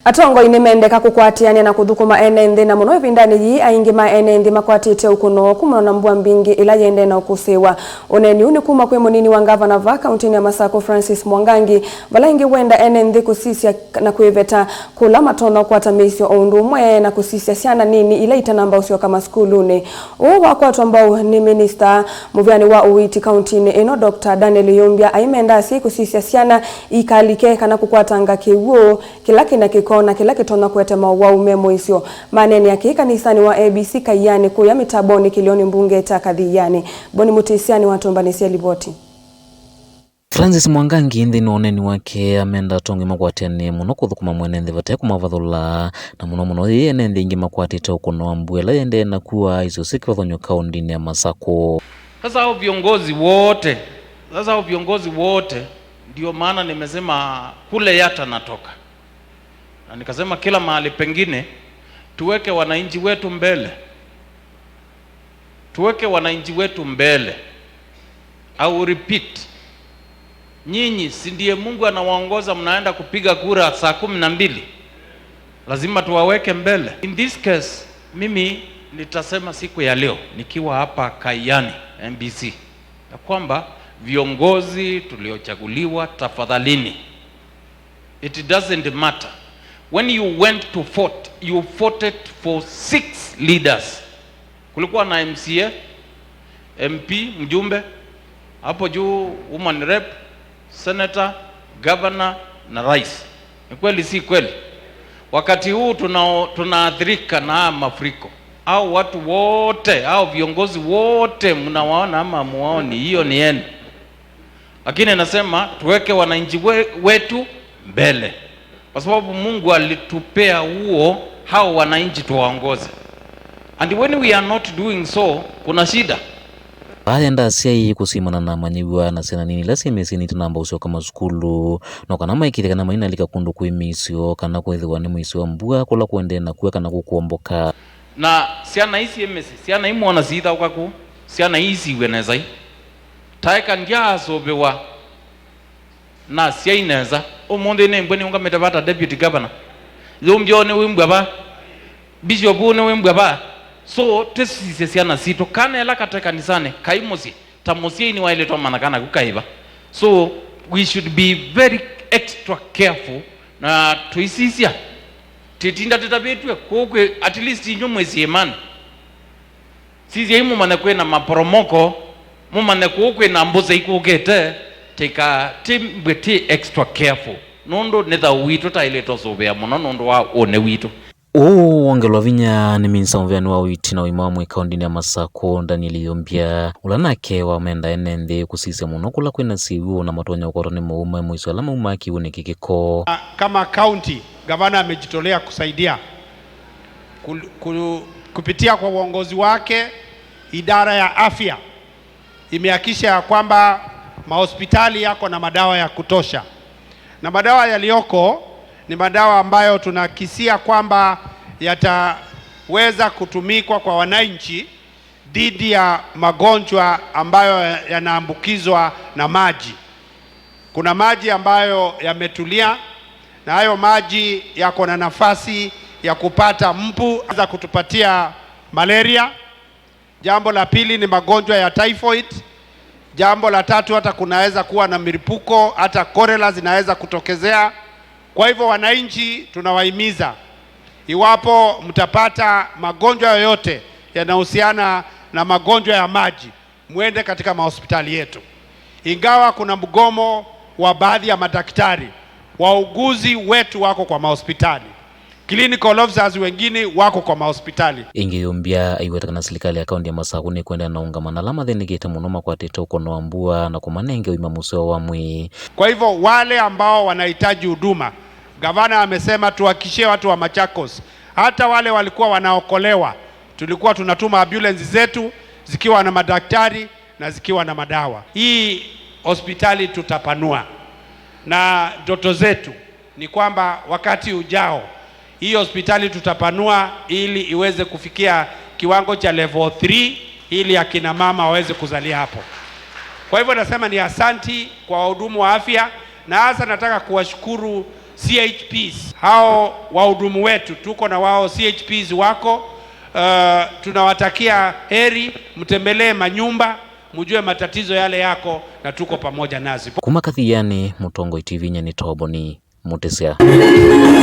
Atongo inimendeka kukwatiania na kuthukuma enenthi na muno ivindani yi aingi ma enenthi makwatite ukuno kumuna na mbua mbingi ila yende na ukusiwa. Uneni uni kuma kwe munini wa ngavana va kauntini ya Masako Francis Mwangangi vala ingi wenda enenthi kusisia na kuiveta kula matono kwa tamisio ondumwe na kusisia siana nini ila itanamba usio kama skuluni. Wako watu ambao ni minister muvyani wa Uwiti kauntini ino Dr. Daniel Yombia aimenda si kusisia siana ikalike kana kukwatanga kiwuo kilaki na kikona kila kitona kuetema wa umemo isio maneni yake kanisani wa ABC Kayani kuya mitaboni kilioni mbunge takadhiyani boni mutisiani watombanisi aliboti. Francis Mwangangi nthini oneni wake amenda tongi makwatiani muno kuthukuma mwenenthi vate kumavathula na muno enenthi ingi makwatite ukuno ambuela yende na kuwa iso sikivathonyo kaundini ya Masako. Sasa hao viongozi wote ndio maana nimesema kule yata natoka. Na nikasema kila mahali pengine tuweke wananchi wetu mbele. Tuweke wananchi wetu mbele. Au repeat. Nyinyi si ndiye Mungu anawaongoza mnaenda kupiga kura saa 12. Lazima tuwaweke mbele. In this case mimi nitasema siku ya leo nikiwa hapa Kayani MBC ya kwamba viongozi tuliochaguliwa tafadhalini. It doesn't matter. When you went to vote, you voted for 6 leaders. Kulikuwa na MCA, MP, mjumbe, hapo juu woman rep, senator, governor na rais. Ni kweli si kweli? Wakati huu tunaathirika na mafuriko. Au watu wote, au viongozi wote mnawaona ama muwaoni, hiyo ni yenu. Lakini nasema tuweke wananchi wetu mbele. Kwa sababu Mungu alitupea hao wananchi tuwaongoze. And when we are not doing so, kuna shida. Baada siai kusimana na manyiwa na sena nini lasi mesini tunamba usio kama skulu no kana maikire kana maina lika kundu kuimisio kana kwethiwa ni mwisio mbua kula kuende na kuweka na kukuomboka na siana isi emesi siana imwana sitha ukaku siana isi wenezai taika ndia sobewa na siaineza omonde ne mbweni unga metabata deputy governor zomjone wimbwa bishop ne wimbwa ba so tesisi siana sito kana ela kateka nisane kaimosi tamosi ni waile to manakana kukaiba. So we should be very extra careful na tuisisia titinda tetabetwe kokwe at least inyo mwezi emana sisi himu manekwe na maporomoko mu manekwe na mboza ikogete teka timbeti extra careful nondo netha wito ta ile tosobea muno nondo wa one wito. Wangelwa vinya ni minsa mvyani wa Uwiti na uimamu ikaundini ya Masako Daniel Yombia ulanake wa menda enenthi kusise muno kula kwena siwu na matonya ukoroni muume mwiso alama umaki unikikiko. Kama county gavana amejitolea kusaidia kupitia kwa uongozi wake, idara ya afya imehakikisha ya kwamba mahospitali yako na madawa ya kutosha, na madawa yaliyoko ni madawa ambayo tunakisia kwamba yataweza kutumikwa kwa wananchi dhidi ya magonjwa ambayo yanaambukizwa na maji. Kuna maji ambayo yametulia na hayo maji yako na nafasi ya kupata mbu za kutupatia malaria. Jambo la pili ni magonjwa ya typhoid. Jambo la tatu hata kunaweza kuwa na milipuko, hata cholera zinaweza kutokezea. Kwa hivyo wananchi tunawahimiza, iwapo mtapata magonjwa yoyote yanahusiana na magonjwa ya maji, muende katika mahospitali yetu. Ingawa kuna mgomo wa baadhi ya madaktari, wauguzi wetu wako kwa mahospitali. Clinical officers wengine wako kwa mahospitali. Ingi Yombia aiweta na serikali ya kaunti ya Masako ni kwenda na ungamana lama thenigite muno makwatite ukono ambua na kumanenge uimamusio wa mwi. Kwa hivyo wale ambao wanahitaji huduma, gavana amesema tuhakikishie watu wa Machakos, hata wale walikuwa wanaokolewa, tulikuwa tunatuma ambulance zetu zikiwa na madaktari na zikiwa na madawa. Hii hospitali tutapanua, na ndoto zetu ni kwamba wakati ujao hii hospitali tutapanua ili iweze kufikia kiwango cha level 3 ili akina mama waweze kuzalia hapo. Kwa hivyo nasema ni asanti kwa wahudumu wa afya, na hasa nataka kuwashukuru CHPs. Hao wahudumu wetu tuko na wao, CHPs wako, tunawatakia heri, mtembelee manyumba, mjue matatizo yale yako na tuko pamoja nazi. Kuma Kathiani, Mutongo TV Nyani Toboni, Mutesia.